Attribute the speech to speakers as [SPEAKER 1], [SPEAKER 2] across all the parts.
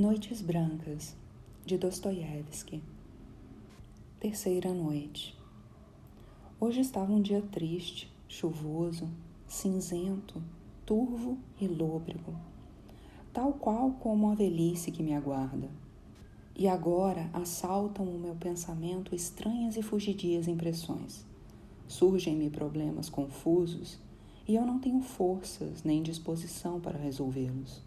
[SPEAKER 1] Noites Brancas, de Dostoiévski. Terceira noite. Hoje estava um dia triste, chuvoso, cinzento, turvo e lôbrego, tal qual como a velhice que me aguarda. E agora assaltam o meu pensamento estranhas e fugidias impressões. Surgem-me problemas confusos e eu não tenho forças nem disposição para resolvê-los.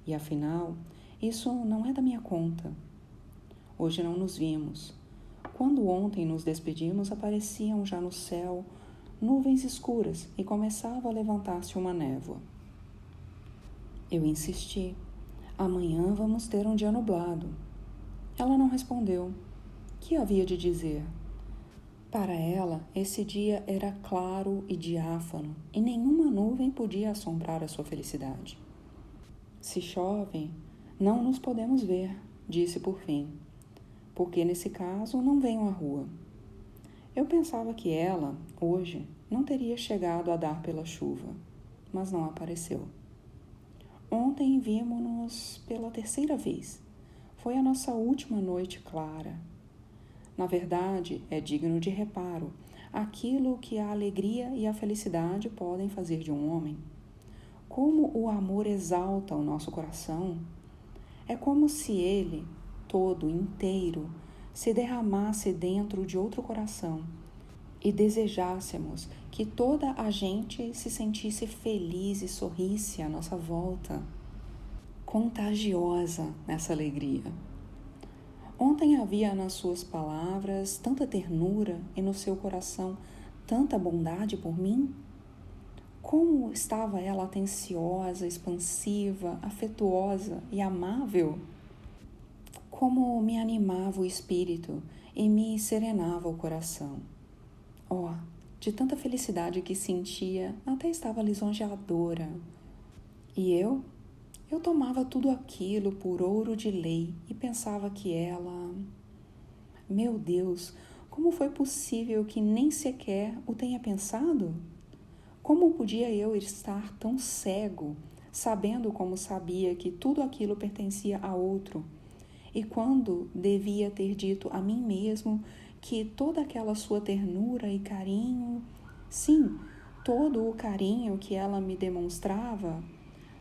[SPEAKER 1] E afinal, isso não é da minha conta. Hoje não nos vimos. Quando ontem nos despedimos, apareciam já no céu nuvens escuras e começava a levantar-se uma névoa. Eu insisti. Amanhã vamos ter um dia nublado. Ela não respondeu. Que havia de dizer? Para ela, esse dia era claro e diáfano e nenhuma nuvem podia assombrar a sua felicidade. Se chove, não nos podemos ver, disse por fim, porque nesse caso não venho à rua. Eu pensava que ela, hoje, não teria chegado a dar pela chuva, mas não apareceu. Ontem vimos-nos pela terceira vez. Foi a nossa última noite clara. Na verdade, é digno de reparo aquilo que a alegria e a felicidade podem fazer de um homem. Como o amor exalta o nosso coração, é como se ele, todo, inteiro, se derramasse dentro de outro coração e desejássemos que toda a gente se sentisse feliz e sorrisse à nossa volta, contagiosa nessa alegria. Ontem havia nas suas palavras tanta ternura e no seu coração tanta bondade por mim. Como estava ela atenciosa, expansiva, afetuosa e amável? Como me animava o espírito e me serenava o coração. Oh, de tanta felicidade que sentia, até estava lisonjeadora. E eu tomava tudo aquilo por ouro de lei e pensava que ela... Meu Deus, como foi possível que nem sequer o tenha pensado? Como podia eu estar tão cego, sabendo como sabia que tudo aquilo pertencia a outro, e quando devia ter dito a mim mesmo que toda aquela sua ternura e carinho, sim, todo o carinho que ela me demonstrava,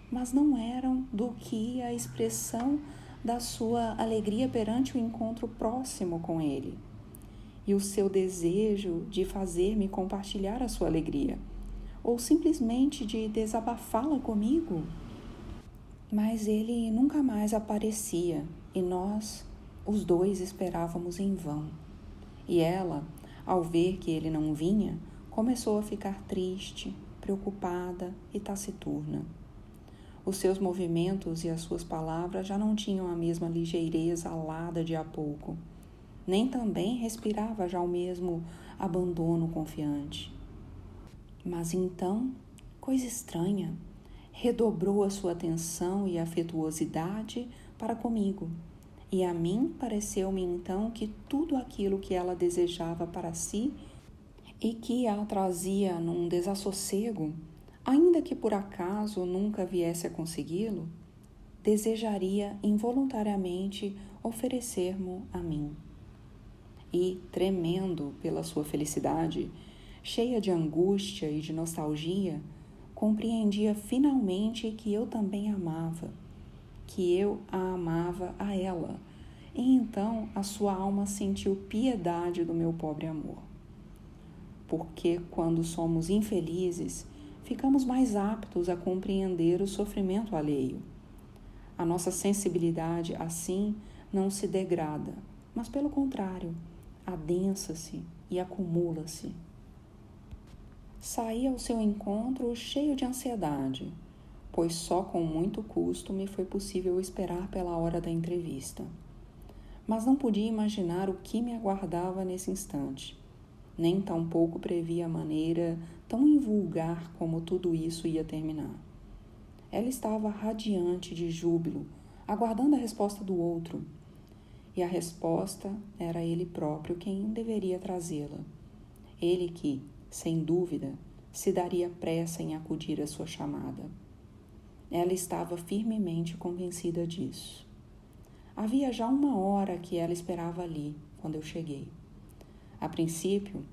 [SPEAKER 1] mas não eram do que a expressão da sua alegria perante o encontro próximo com ele, e o seu desejo de fazer-me compartilhar a sua alegria, ou simplesmente de desabafá-la comigo. Mas ele nunca mais aparecia e nós, os dois, esperávamos em vão. E ela, ao ver que ele não vinha, começou a ficar triste, preocupada e taciturna. Os seus movimentos e as suas palavras já não tinham a mesma ligeireza alada de há pouco, nem também respirava já o mesmo abandono confiante. Mas então, coisa estranha, redobrou a sua atenção e afetuosidade para comigo, e a mim pareceu-me então que tudo aquilo que ela desejava para si e que a trazia num desassossego, ainda que por acaso nunca viesse a consegui-lo, desejaria involuntariamente oferecer-mo a mim. E, tremendo pela sua felicidade, cheia de angústia e de nostalgia, compreendia finalmente que eu também amava, que eu a amava a ela, e então a sua alma sentiu piedade do meu pobre amor. Porque quando somos infelizes, ficamos mais aptos a compreender o sofrimento alheio. A nossa sensibilidade, assim, não se degrada, mas pelo contrário, adensa-se e acumula-se. Saí ao seu encontro cheio de ansiedade, pois só com muito custo me foi possível esperar pela hora da entrevista. Mas não podia imaginar o que me aguardava nesse instante, nem tampouco previa a maneira tão invulgar como tudo isso ia terminar. Ela estava radiante de júbilo, aguardando a resposta do outro, e a resposta era ele próprio quem deveria trazê-la. Ele que, sem dúvida, se daria pressa em acudir à sua chamada. Ela estava firmemente convencida disso. Havia já 1 hora que ela esperava ali, quando eu cheguei. A princípio,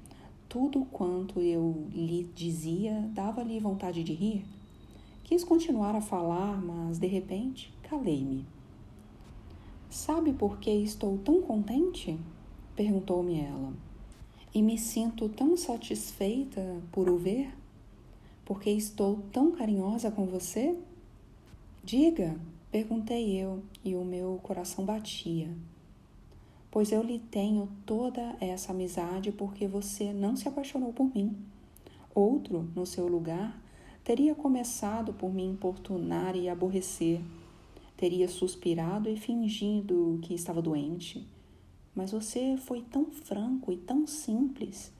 [SPEAKER 1] tudo quanto eu lhe dizia dava-lhe vontade de rir. Quis continuar a falar, mas, de repente, calei-me. Sabe por que estou tão contente? Perguntou-me ela. E me sinto tão satisfeita por o ver? Porque estou tão carinhosa com você? Diga, perguntei eu, e o meu coração batia. Pois eu lhe tenho toda essa amizade porque você não se apaixonou por mim. Outro, no seu lugar, teria começado por me importunar e aborrecer. Teria suspirado e fingido que estava doente. Mas você foi tão franco e tão simples.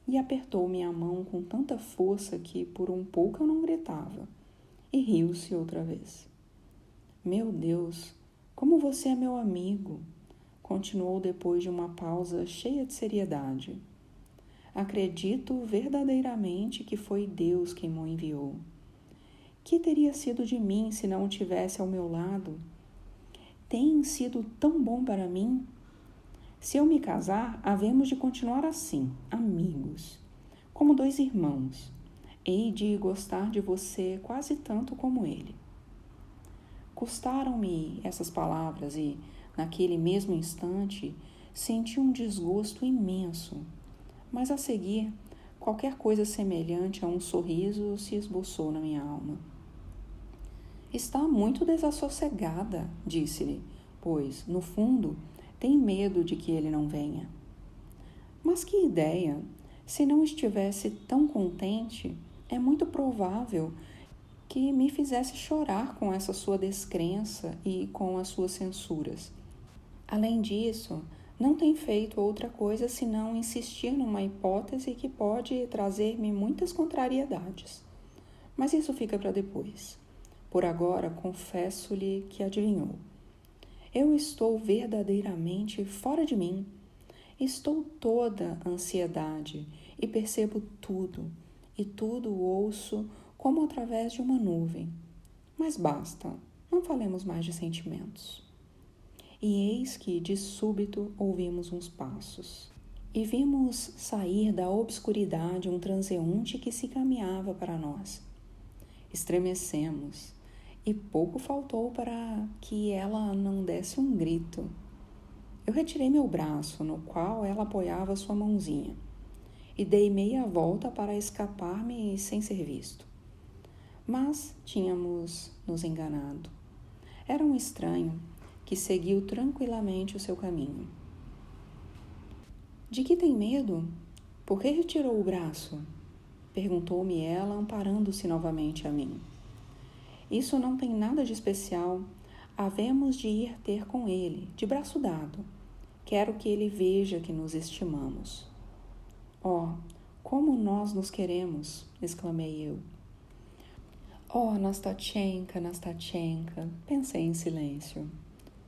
[SPEAKER 1] E apertou minha mão com tanta força que por um pouco eu não gritava. E riu-se outra vez. Meu Deus, como você é meu amigo! Continuou depois de uma pausa cheia de seriedade. Acredito verdadeiramente que foi Deus quem me enviou. Que teria sido de mim se não o tivesse ao meu lado? Tem sido tão bom para mim. Se eu me casar, havemos de continuar assim, amigos, como 2 irmãos. Hei de gostar de você quase tanto como ele. Custaram-me essas palavras e, naquele mesmo instante, senti um desgosto imenso. Mas a seguir, qualquer coisa semelhante a um sorriso se esboçou na minha alma. Está muito desassossegada, disse-lhe, pois, no fundo, tem medo de que ele não venha. Mas que ideia! Se não estivesse tão contente, é muito provável que me fizesse chorar com essa sua descrença e com as suas censuras. Além disso, não tem feito outra coisa senão insistir numa hipótese que pode trazer-me muitas contrariedades. Mas isso fica para depois. Por agora, confesso-lhe que adivinhou. Eu estou verdadeiramente fora de mim. Estou toda ansiedade e percebo tudo, e tudo ouço como através de uma nuvem. Mas basta, não falemos mais de sentimentos. E eis que, de súbito, ouvimos uns passos. E vimos sair da obscuridade um transeunte que se caminhava para nós. Estremecemos, e pouco faltou para que ela não desse um grito. Eu retirei meu braço, no qual ela apoiava sua mãozinha, e dei meia volta para escapar-me sem ser visto. Mas tínhamos nos enganado. Era um estranho que seguiu tranquilamente o seu caminho. De que tem medo? Por que retirou o braço? Perguntou-me ela, amparando-se novamente a mim. Isso não tem nada de especial. Havemos de ir ter com ele, de braço dado. Quero que ele veja que nos estimamos. Oh, como nós nos queremos! Exclamei eu. Oh, Nastatchenka, Nastatchenka, pensei em silêncio.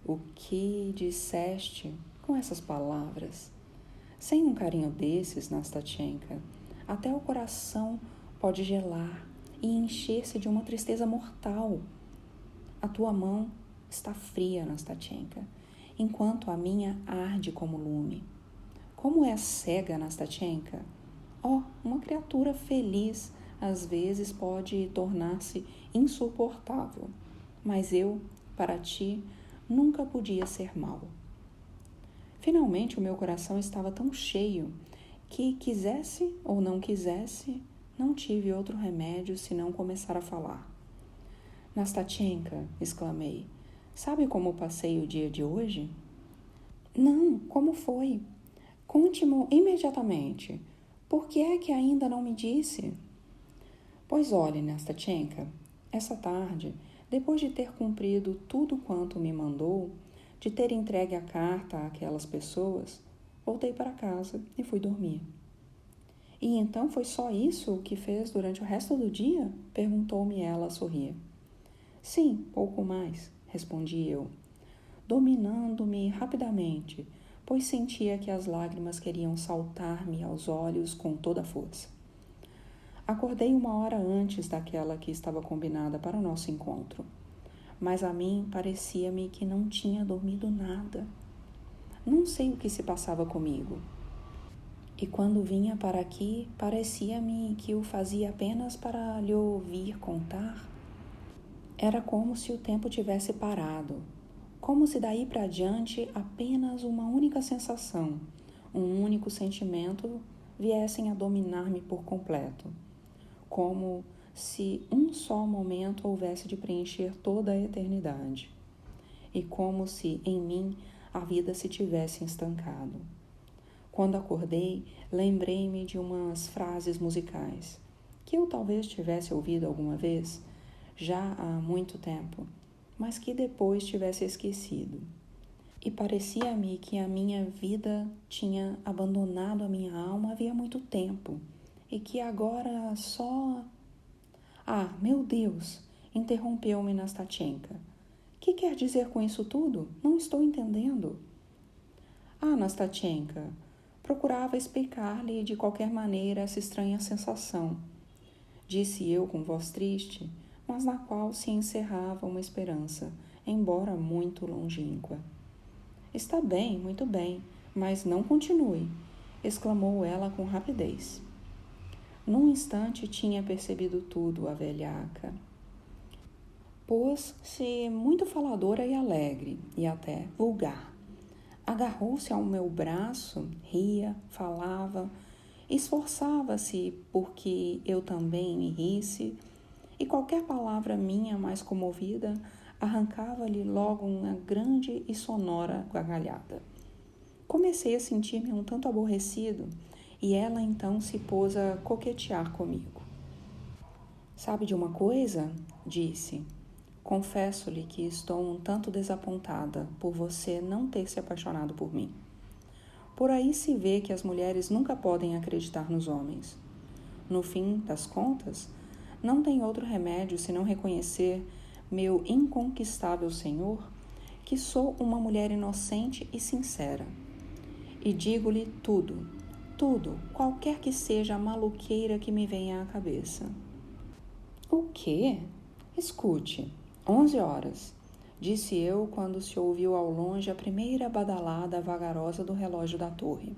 [SPEAKER 1] O que disseste com essas palavras? Sem um carinho desses, Nastatchenka, até o coração pode gelar e encher-se de uma tristeza mortal. A tua mão está fria, Nastatchenka, enquanto a minha arde como lume. Como é cega, Nastatchenka? Oh, uma criatura feliz às vezes pode tornar-se insuportável, mas eu, para ti, nunca podia ser mau. Finalmente o meu coração estava tão cheio que, quisesse ou não quisesse, não tive outro remédio senão começar a falar. Nastatchenka, exclamei, sabe como passei o dia de hoje? Não, como foi? Conte-mo imediatamente. Por que é que ainda não me disse? Pois olhe, Nastatchenka, essa tarde, depois de ter cumprido tudo quanto me mandou, de ter entregue a carta àquelas pessoas, voltei para casa e fui dormir. E então foi só isso o que fez durante o resto do dia? Perguntou-me ela a sorrir. Sim, pouco mais, respondi eu, dominando-me rapidamente, pois sentia que as lágrimas queriam saltar-me aos olhos com toda a força. Acordei 1 hora antes daquela que estava combinada para o nosso encontro. mas a mim parecia-me que não tinha dormido nada. Não sei o que se passava comigo. E quando vinha para aqui, parecia-me que o fazia apenas para lhe ouvir contar. Era como se o tempo tivesse parado, como se daí para diante apenas uma única sensação, um único sentimento viessem a dominar-me por completo, como se um só momento houvesse de preencher toda a eternidade, e como se em mim a vida se tivesse estancado. Quando acordei, lembrei-me de umas frases musicais, que eu talvez tivesse ouvido alguma vez, já há muito tempo, mas que depois tivesse esquecido. E parecia-me que a minha vida tinha abandonado a minha alma havia muito tempo, e que agora só... Ah, meu Deus! Interrompeu-me Nastatchenka. Que quer dizer com isso tudo? Não estou entendendo. Ah, Nastatchenka, procurava explicar-lhe de qualquer maneira essa estranha sensação, disse eu com voz triste, mas na qual se encerrava uma esperança, embora muito longínqua. Está bem, muito bem, mas não continue, exclamou ela com rapidez. Num instante tinha percebido tudo a velhaca. Pôs-se muito faladora e alegre, e até vulgar. Agarrou-se ao meu braço, ria, falava, esforçava-se porque eu também me risse, e qualquer palavra minha mais comovida arrancava-lhe logo uma grande e sonora gargalhada. Comecei a sentir-me um tanto aborrecido, e ela então se pôs a coquetear comigo. Sabe de uma coisa? Disse. Confesso-lhe que estou um tanto desapontada por você não ter se apaixonado por mim. Por aí se vê que as mulheres nunca podem acreditar nos homens. No fim das contas, não tem outro remédio senão reconhecer, meu inconquistável senhor, que sou uma mulher inocente e sincera. E digo-lhe tudo, qualquer que seja a maluqueira que me venha à cabeça. O quê? Escute, 11 horas, disse eu quando se ouviu ao longe a primeira badalada vagarosa do relógio da torre.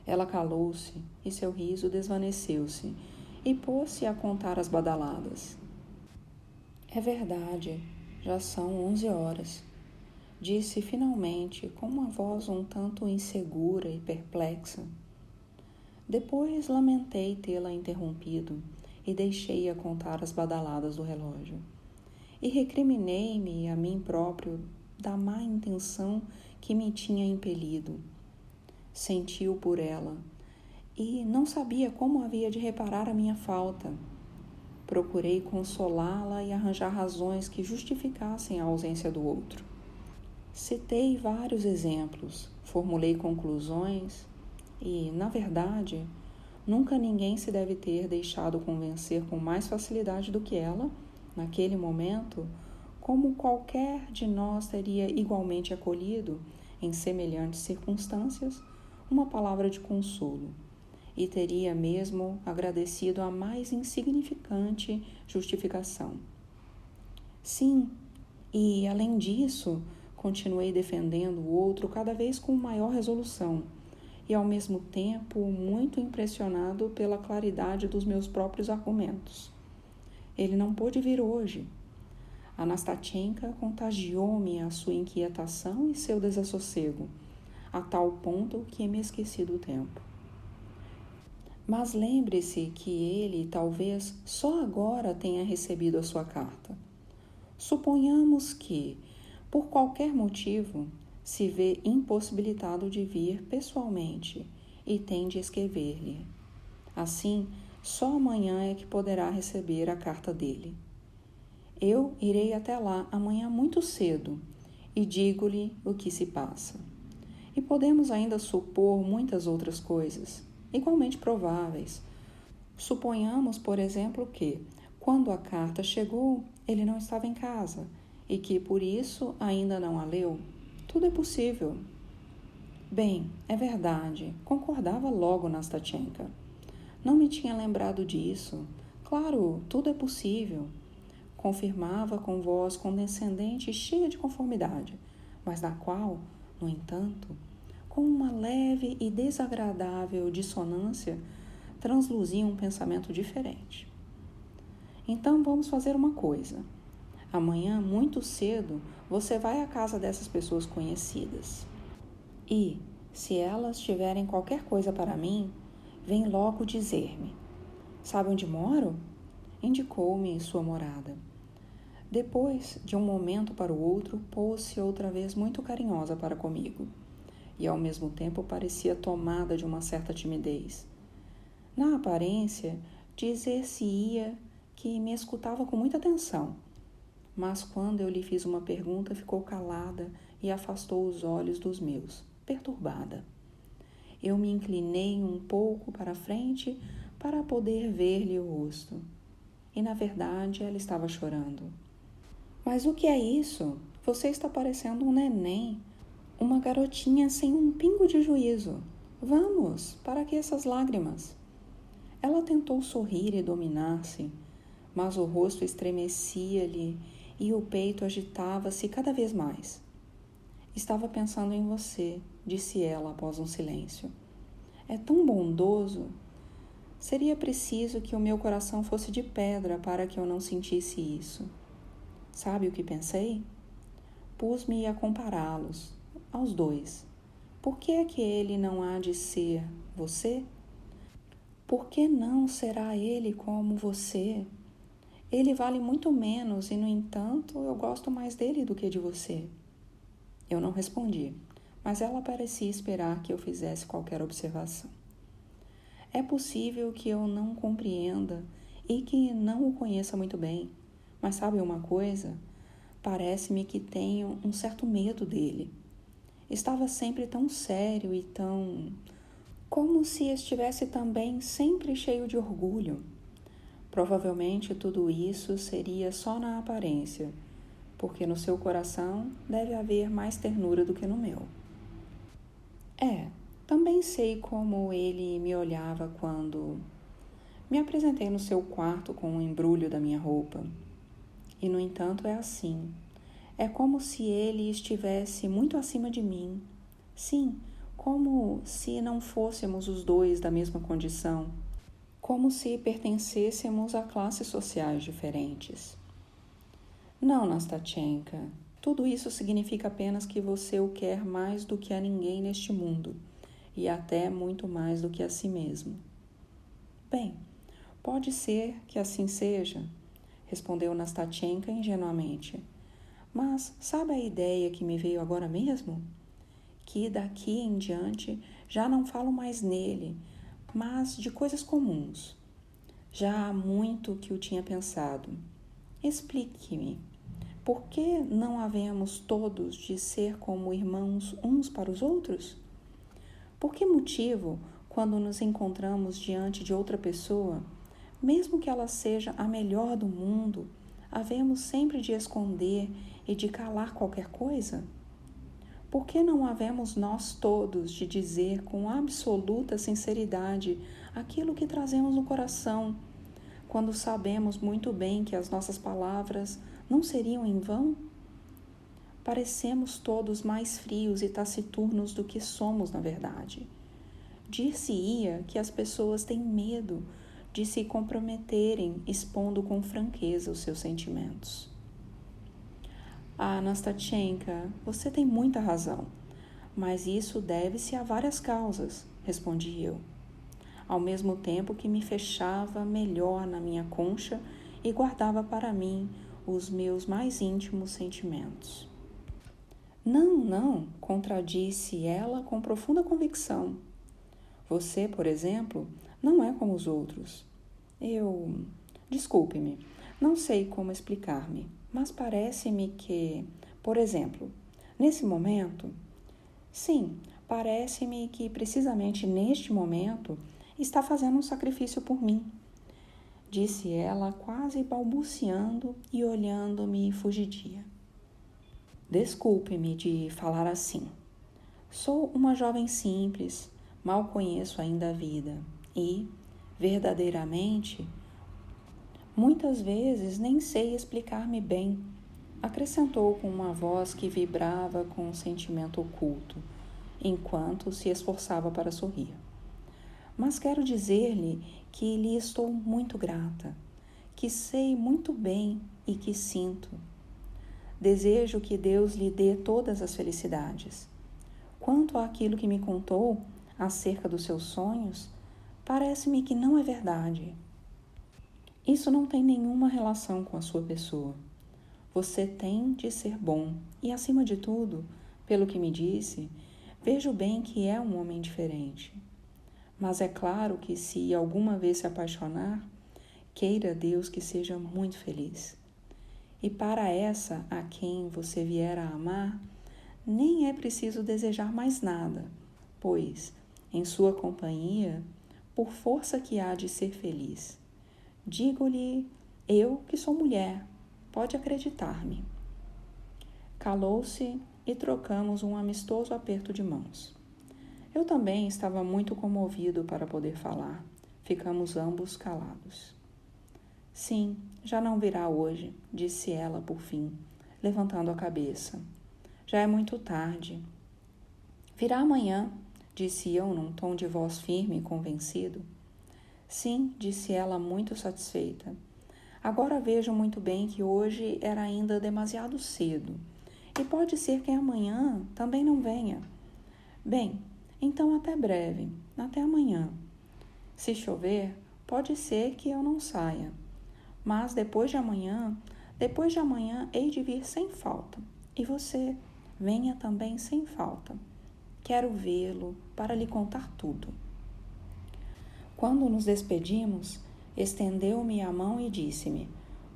[SPEAKER 1] Ela calou-se e seu riso desvaneceu-se e pôs-se a contar as badaladas. É verdade, já são 11 horas, disse finalmente com uma voz um tanto insegura e perplexa. Depois lamentei tê-la interrompido e deixei-a contar as badaladas do relógio. E recriminei-me a mim próprio da má intenção que me tinha impelido. Senti-o por ela e não sabia como havia de reparar a minha falta. Procurei consolá-la e arranjar razões que justificassem a ausência do outro. Citei vários exemplos, formulei conclusões e, na verdade, nunca ninguém se deve ter deixado convencer com mais facilidade do que ela, naquele momento, como qualquer de nós teria igualmente acolhido, em semelhantes circunstâncias, uma palavra de consolo, e teria mesmo agradecido a mais insignificante justificação. Sim, e além disso, continuei defendendo o outro cada vez com maior resolução, e ao mesmo tempo muito impressionado pela claridade dos meus próprios argumentos. Ele não pôde vir hoje. A Nastatchenka contagiou-me a sua inquietação e seu desassossego, a tal ponto que me esqueci do tempo. Mas lembre-se que ele talvez só agora tenha recebido a sua carta. Suponhamos que, por qualquer motivo, se vê impossibilitado de vir pessoalmente e tem de escrever-lhe. Assim, só amanhã é que poderá receber a carta dele. Eu irei até lá amanhã muito cedo e digo-lhe o que se passa. E podemos ainda supor muitas outras coisas, igualmente prováveis. Suponhamos, por exemplo, que, quando a carta chegou, ele não estava em casa e que, por isso, ainda não a leu. Tudo é possível. Bem, é verdade, concordava logo Nastatchenka. Não me tinha lembrado disso. Claro, tudo é possível. confirmava com voz condescendente e cheia de conformidade, mas na qual, no entanto, com uma leve e desagradável dissonância, transluzia um pensamento diferente. Então vamos fazer uma coisa. Amanhã, muito cedo, você vai à casa dessas pessoas conhecidas. E, se elas tiverem qualquer coisa para mim, vem logo dizer-me. Sabe onde moro? Indicou-me sua morada. Depois, de um momento para o outro, pôs-se outra vez muito carinhosa para comigo, e ao mesmo tempo parecia tomada de uma certa timidez. Na aparência, dizer-se-ia que me escutava com muita atenção, mas quando eu lhe fiz uma pergunta, ficou calada e afastou os olhos dos meus, perturbada. Eu me inclinei um pouco para a frente para poder ver-lhe o rosto. E, na verdade, ela estava chorando. Mas o que é isso? Você está parecendo um neném, uma garotinha sem um pingo de juízo. Vamos, para que essas lágrimas? Ela tentou sorrir e dominar-se, mas o rosto estremecia-lhe e o peito agitava-se cada vez mais. Estava pensando em você, disse ela após um silêncio. É tão bondoso. Seria preciso que o meu coração fosse de pedra para que eu não sentisse isso. Sabe o que pensei? Pus-me a compará-los, aos dois. Por que é que ele não há de ser você? Por que não será ele como você? Ele vale muito menos e, no entanto, eu gosto mais dele do que de você. Eu não respondi, mas ela parecia esperar que eu fizesse qualquer observação. É possível que eu não compreenda e que não o conheça muito bem, mas sabe uma coisa? Parece-me que tenho um certo medo dele. Estava sempre tão sério e tão... como se estivesse também sempre cheio de orgulho. Provavelmente tudo isso seria só na aparência, porque no seu coração deve haver mais ternura do que no meu. Também sei como ele me olhava quando me apresentei no seu quarto com o embrulho da minha roupa. E, no entanto, é assim. É como se ele estivesse muito acima de mim. Sim, como se não fôssemos os dois da mesma condição. Como se pertencêssemos a classes sociais diferentes. Não, Nastatchenka, tudo isso significa apenas que você o quer mais do que a ninguém neste mundo, e até muito mais do que a si mesmo. Bem, pode ser que assim seja, respondeu Nastatchenka ingenuamente. Mas sabe a ideia que me veio agora mesmo? Que daqui em diante já não falo mais nele, mas de coisas comuns. Já há muito que o tinha pensado. Explique-me, por que não havemos todos de ser como irmãos uns para os outros? Por que motivo, quando nos encontramos diante de outra pessoa, mesmo que ela seja a melhor do mundo, havemos sempre de esconder e de calar qualquer coisa? Por que não havemos nós todos de dizer com absoluta sinceridade aquilo que trazemos no coração, quando sabemos muito bem que as nossas palavras não seriam em vão? Parecemos todos mais frios e taciturnos do que somos, na verdade. Dir-se-ia que as pessoas têm medo de se comprometerem expondo com franqueza os seus sentimentos. Nastatchenka, você tem muita razão, mas isso deve-se a várias causas, respondi eu, ao mesmo tempo que me fechava melhor na minha concha e guardava para mim os meus mais íntimos sentimentos. Não, contradisse ela com profunda convicção. Você, por exemplo, não é como os outros. Desculpe-me, não sei como explicar-me, mas parece-me que, por exemplo, nesse momento, sim, parece-me que precisamente neste momento está fazendo um sacrifício por mim, disse ela quase balbuciando e olhando-me fugidia. Desculpe-me de falar assim. Sou uma jovem simples, mal conheço ainda a vida e, verdadeiramente, Muitas vezes nem sei explicar-me bem, acrescentou com uma voz que vibrava com um sentimento oculto, enquanto se esforçava para sorrir. Mas quero dizer-lhe que lhe estou muito grata, que sei muito bem e que sinto. Desejo que Deus lhe dê todas as felicidades. Quanto àquilo que me contou acerca dos seus sonhos, parece-me que não é verdade. Isso não tem nenhuma relação com a sua pessoa. Você tem de ser bom e, acima de tudo, pelo que me disse, vejo bem que é um homem diferente. Mas é claro que se alguma vez se apaixonar, queira Deus que seja muito feliz. E para essa a quem você vier a amar, nem é preciso desejar mais nada, pois, em sua companhia, por força que há de ser feliz. Digo-lhe, eu que sou mulher, pode acreditar-me. Calou-se e trocamos um amistoso aperto de mãos. Eu também estava muito comovido para poder falar. Ficamos ambos calados. Sim, já não virá hoje, disse ela por fim, levantando a cabeça. Já é muito tarde. Virá amanhã, disse eu num tom de voz firme e convencido. Sim, disse ela muito satisfeita. Agora vejo muito bem que hoje era ainda demasiado cedo. E pode ser que amanhã também não venha. Bem, então até breve, até amanhã. Se chover, pode ser que eu não saia. Mas depois de amanhã hei de vir sem falta. E você, venha também sem falta. Quero vê-lo para lhe contar tudo. Quando nos despedimos, estendeu-me a mão e disse-me,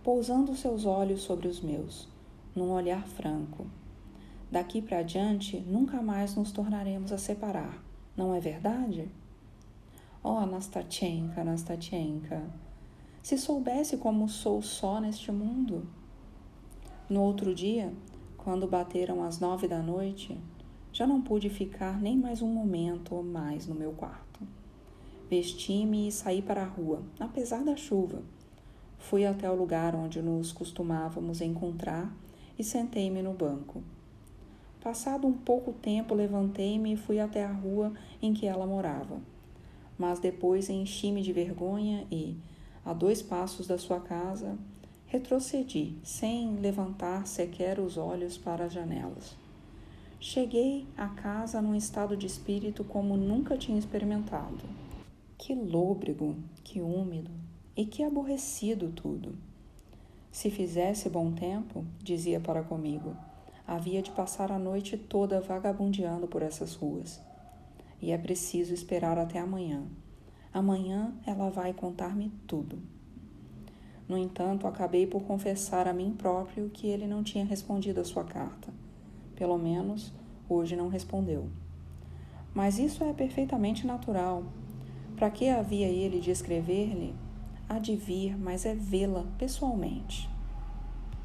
[SPEAKER 1] pousando seus olhos sobre os meus, num olhar franco. Daqui para diante, nunca mais nos tornaremos a separar, não é verdade? Oh, Anastatenka, se soubesse como sou só neste mundo. No outro dia, quando bateram as 9 da noite, já não pude ficar nem mais um momento ou mais no meu quarto. Vesti-me e saí para a rua, apesar da chuva. Fui até o lugar onde nos costumávamos encontrar e sentei-me no banco. Passado um pouco tempo, levantei-me e fui até a rua em que ela morava. Mas depois enchi-me de vergonha e, a 2 passos da sua casa, retrocedi, sem levantar sequer os olhos para as janelas. Cheguei à casa num estado de espírito como nunca tinha experimentado. Que lôbrego, que úmido e que aborrecido tudo. Se fizesse bom tempo, dizia para comigo, havia de passar a noite toda vagabundeando por essas ruas. E é preciso esperar até amanhã. Amanhã ela vai contar-me tudo. No entanto, acabei por confessar a mim próprio que ele não tinha respondido a sua carta. Pelo menos, hoje não respondeu. Mas isso é perfeitamente natural. Para que havia ele de escrever-lhe? Há de vir, mas é vê-la pessoalmente.